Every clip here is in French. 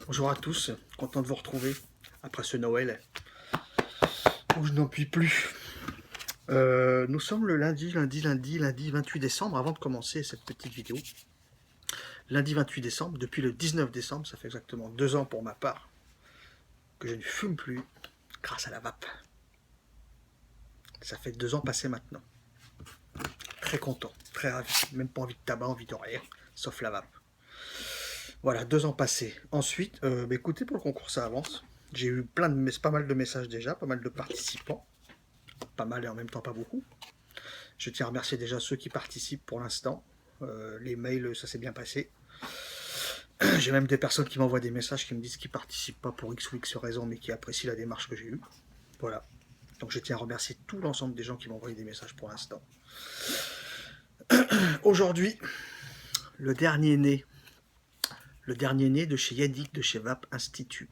Bonjour à tous, content de vous retrouver après ce Noël où je n'en puis plus. Nous sommes le lundi 28 décembre, avant de commencer cette petite vidéo. Lundi 28 décembre, depuis le 19 décembre, ça fait exactement 2 ans pour ma part, que je ne fume plus grâce à la vape. Ça fait 2 ans passés maintenant. Très content, très ravi, même pas envie de tabac, envie de rien, sauf la vape. Voilà, 2 ans passés. Ensuite, écoutez, pour le concours, ça avance. J'ai eu pas mal de messages déjà, pas mal de participants. Pas mal et en même temps pas beaucoup. Je tiens à remercier déjà ceux qui participent pour l'instant. Les mails, ça s'est bien passé. J'ai même des personnes qui m'envoient des messages qui me disent qu'ils participent pas pour X ou X raison, mais qui apprécient la démarche que j'ai eue. Voilà. Donc je tiens à remercier tout l'ensemble des gens qui m'ont envoyé des messages pour l'instant. Aujourd'hui, le dernier né de chez Yannick de chez Vape Institute.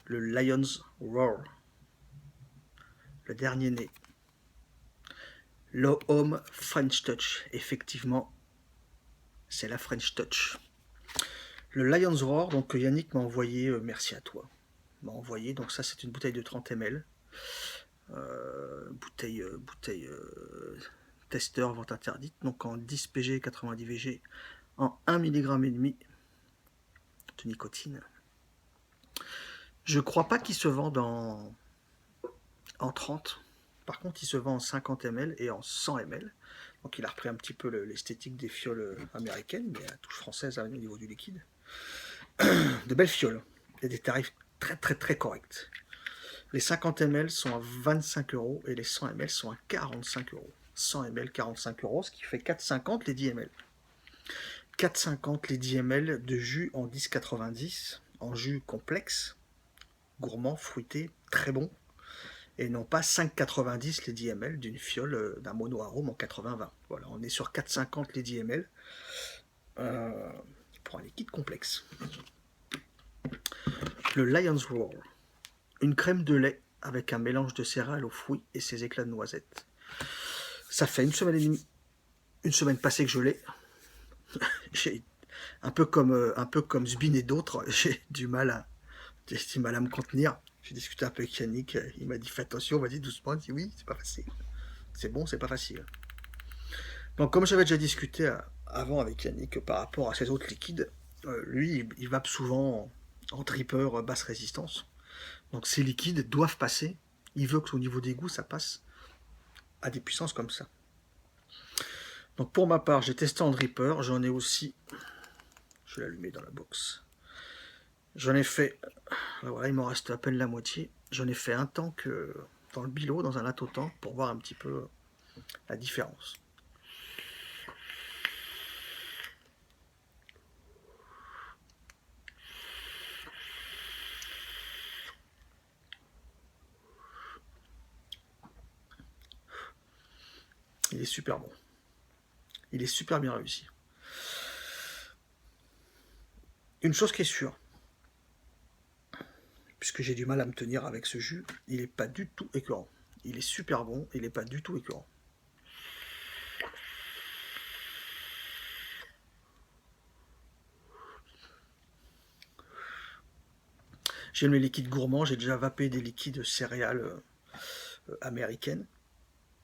Le Lion's Roar. Le dernier né. Low Home French Touch. Effectivement, c'est la French Touch. Le Lion's Roar, donc Yannick m'a envoyé, merci à toi, m'a envoyé, donc ça c'est une bouteille de 30 ml, bouteille testeur, vente interdite, donc en 10 pg, 90 vg, en 1 mg et demi de nicotine. Je crois pas qu'il se vende en 30, par contre il se vend en 50 ml et en 100 ml, donc il a repris un petit peu l'esthétique des fioles américaines, mais à touche française au niveau du liquide. De belles fioles et des tarifs très corrects. Les 50 ml sont à 25 € et les 100 ml sont à 45 €. 100 ml 45 €, ce qui fait 4,50 les 10 ml. 4,50 les 10 ml de jus en 10,90, en jus complexe, gourmand, fruité, très bon, et non pas 5,90 les 10 ml d'une fiole d'un mono-arôme en 80-20. Voilà, on est sur 4,50 les 10 ml pour un liquide complexe. Le Lion's Roar, une crème de lait avec un mélange de céréales aux fruits et ses éclats de noisettes. Ça fait une semaine et demie, une semaine passée que je l'ai. J'ai un peu comme Zbin et d'autres, j'ai du mal à me contenir. J'ai discuté un peu avec Yannick, il m'a dit fais attention, vas-y doucement. Il dit oui, c'est pas facile. C'est bon, c'est pas facile. Donc comme j'avais déjà discuté avant avec Yannick par rapport à ses autres liquides, lui il vape souvent en dripper basse résistance. Donc ces liquides doivent passer. Il veut qu'au niveau des goûts, ça passe à des puissances comme ça. Donc pour ma part, j'ai testé en dripper. J'en ai aussi... Je vais l'allumer dans la box. J'en ai fait... Voilà, il m'en reste à peine la moitié. J'en ai fait un tank dans le bilot, dans un lato tank, pour voir un petit peu la différence. Il est super bon. Il est super bien réussi. Une chose qui est sûre, puisque j'ai du mal à me tenir avec ce jus, il n'est pas du tout écœurant. Il est super bon, il n'est pas du tout écœurant. J'aime les liquides gourmands, j'ai déjà vapé des liquides céréales américaines.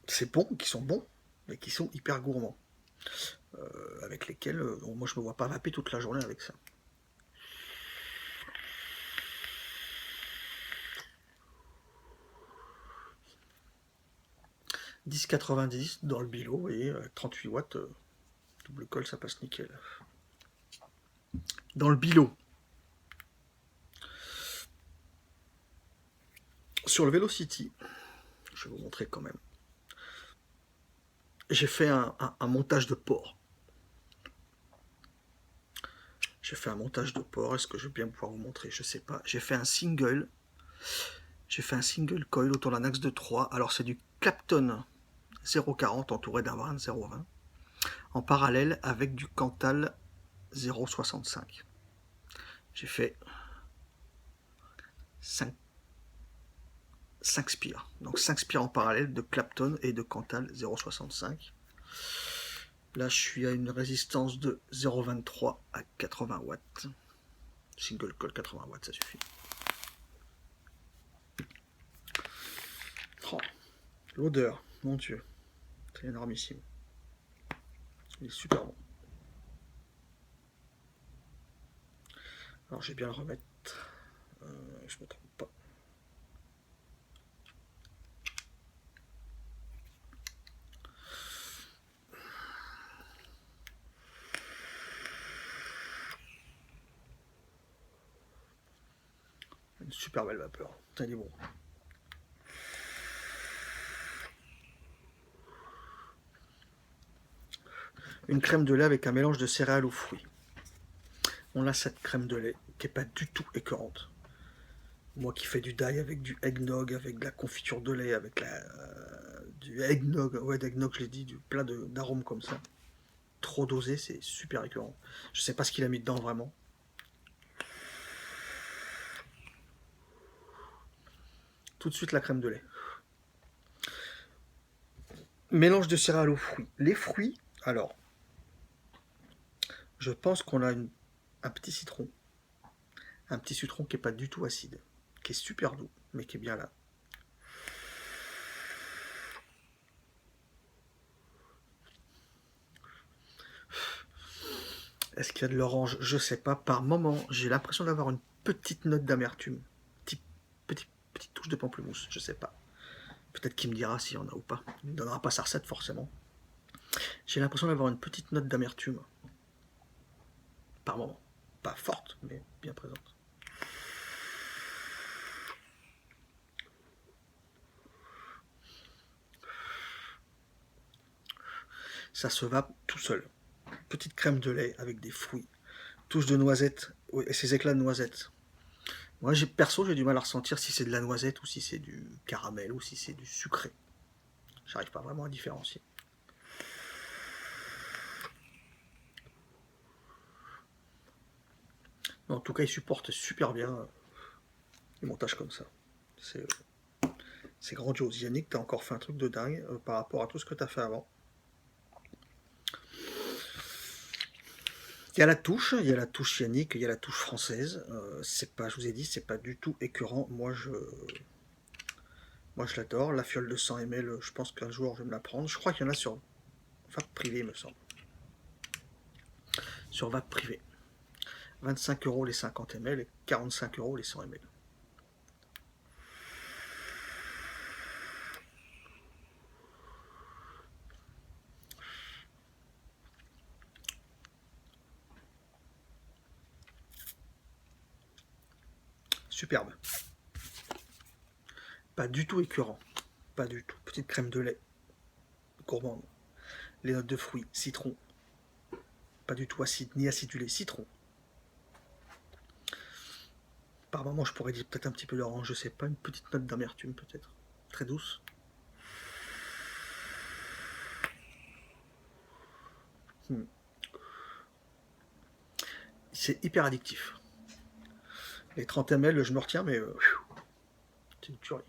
C'est bon, qui sont bons, mais qui sont hyper gourmands. Avec lesquels, moi je me vois pas vaper toute la journée avec ça. « 10,90 dans le bilot et 38 watts, double colle, ça passe nickel. Dans le bilot. Sur le Velocity, je vais vous montrer quand même. J'ai fait un montage de port. J'ai fait un montage de port. Est-ce que je vais bien pouvoir vous montrer? Je sais pas. J'ai fait un single. J'ai fait un single coil autour d'un axe de 3. Alors c'est du Clapton 0,40 entouré d'un Warren 0,20. En parallèle avec du Cantal 0,65. J'ai fait 5 spires. Donc 5 spires en parallèle de Clapton et de Cantal 0,65. Là, je suis à une résistance de 0,23 à 80 watts. Single coil 80 watts, ça suffit. Oh, l'odeur, mon Dieu, c'est énormissime. Il est super bon. Alors, je vais bien le remettre. Je me trompe pas. Une super belle vapeur. Putain, il est bon. Une crème de lait avec un mélange de céréales aux fruits. On a cette crème de lait qui n'est pas du tout écœurante. Moi qui fais du dye avec du eggnog, avec de la confiture de lait, avec du eggnog, ouais d'eggnog je l'ai dit, plein d'arômes comme ça. Trop dosé, c'est super écœurant. Je sais pas ce qu'il a mis dedans vraiment. Tout de suite la crème de lait. Mélange de céréales aux fruits. Les fruits, alors, je pense qu'on a un petit citron. Un petit citron qui n'est pas du tout acide, qui est super doux, mais qui est bien là. Est-ce qu'il y a de l'orange? Je sais pas. Par moment, j'ai l'impression d'avoir une petite note d'amertume. Petite touche de pamplemousse, je sais pas. Peut-être qu'il me dira s'il y en a ou pas. Il ne me donnera pas sa recette forcément. J'ai l'impression d'avoir une petite note d'amertume. Par moment. Pas forte, mais bien présente. Ça se va tout seul. Petite crème de lait avec des fruits. Touche de noisette et ces éclats de noisette. Moi, perso, j'ai du mal à ressentir si c'est de la noisette ou si c'est du caramel ou si c'est du sucré. J'arrive pas vraiment à différencier. Mais en tout cas, il supporte super bien les montages comme ça. C'est grandiose. Yannick, t'as encore fait un truc de dingue par rapport à tout ce que t'as fait avant. Il y a la touche Yannick, il y a la touche française. C'est pas, je vous ai dit, c'est pas du tout écœurant. Moi, je l'adore. La fiole de 100 ml, je pense qu'un jour, je vais me la prendre. Je crois qu'il y en a sur vape privée, il me semble. Sur vape privée. 25 € les 50 ml et 45 € les 100 ml. Superbe. Pas du tout écœurant. Pas du tout. Petite crème de lait. Gourmande. Les notes de fruits. Citron. Pas du tout acide, ni acidulé. Citron. Par moment, je pourrais dire peut-être un petit peu d'orange, je sais pas. Une petite note d'amertume, peut-être. Très douce. C'est hyper addictif. Les 30 ml, je me retiens, mais c'est une tuerie.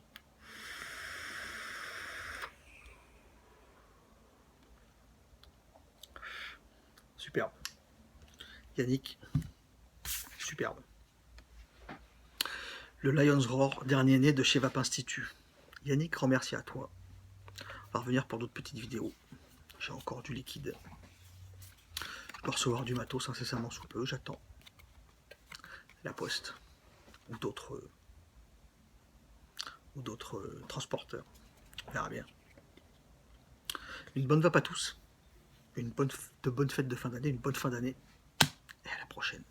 Superbe. Yannick, superbe. Le Lion's Roar, dernier né de chez Vape Institut. Yannick, grand merci à toi. On va revenir pour d'autres petites vidéos. J'ai encore du liquide. Je dois recevoir du matos incessamment sous peu, j'attends la poste ou d'autres transporteurs. On verra bien. Une bonne vape à tous. De bonnes fêtes de fin d'année, une bonne fin d'année. Et à la prochaine.